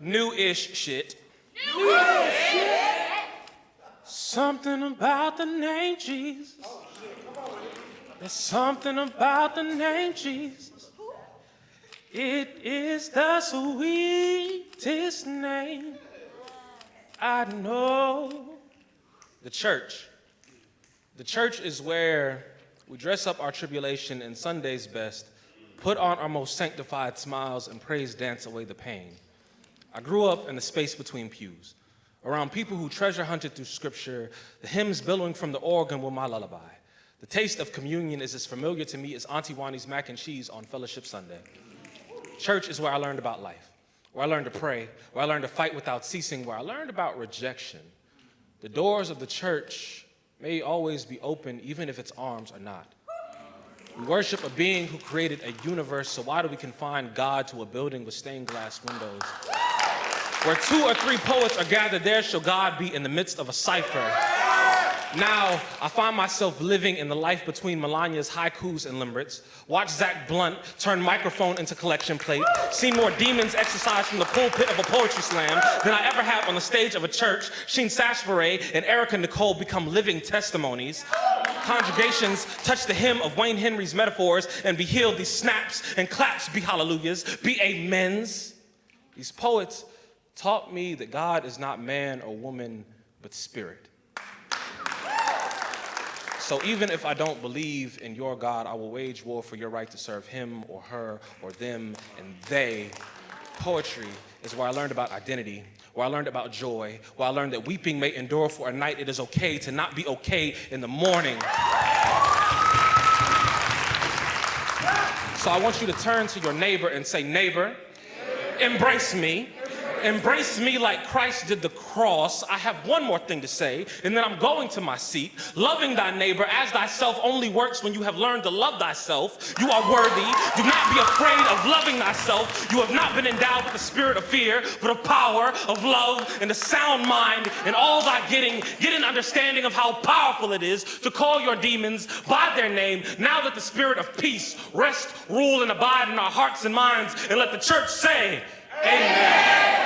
New-ish shit. Something about the name Jesus. There's something about the name Jesus. It is the sweetest name I know. The church. The church is where we dress up our tribulation in Sunday's best, put on our most sanctified smiles, and praise dance away the pain. I grew up in the space between pews, around people who treasure hunted through scripture, the hymns billowing from the organ were my lullaby. The taste of communion is as familiar to me as Auntie Wani's mac and cheese on Fellowship Sunday. Church is where I learned about life, where I learned to pray, where I learned to fight without ceasing, where I learned about rejection. The doors of the church may always be open, even if its arms are not. We worship a being who created a universe, so why do we confine God to a building with stained glass windows? Where 2 or 3 poets are gathered, there shall God be in the midst of a cipher. Now, I find myself living in the life between Melania's haikus and limericks, watch Zach Blunt turn microphone into collection plate, seen more demons exercise from the pulpit of a poetry slam than I ever have on the stage of a church, seen Sashbury and Erica Nicole become living testimonies. Congregations touch the hem of Wayne Henry's metaphors and be healed. These snaps and claps be hallelujahs, be amens. These poets taught me that God is not man or woman, but spirit. So even if I don't believe in your God, I will wage war for your right to serve him or her or them and they. Poetry is where I learned about identity, where I learned about joy, where I learned that weeping may endure for a night. It is okay to not be okay in the morning. So I want you to turn to your neighbor and say, neighbor, embrace me. Embrace me like Christ did the cross. I have one more thing to say, and then I'm going to my seat. Loving thy neighbor as thyself only works when you have learned to love thyself. You are worthy. Do not be afraid of loving thyself. You have not been endowed with the spirit of fear, but of power, of love, and a sound mind. And all thy getting, get an understanding of how powerful it is to call your demons by their name. Now that the spirit of peace rest, rule, and abide in our hearts and minds, and let the church say, amen.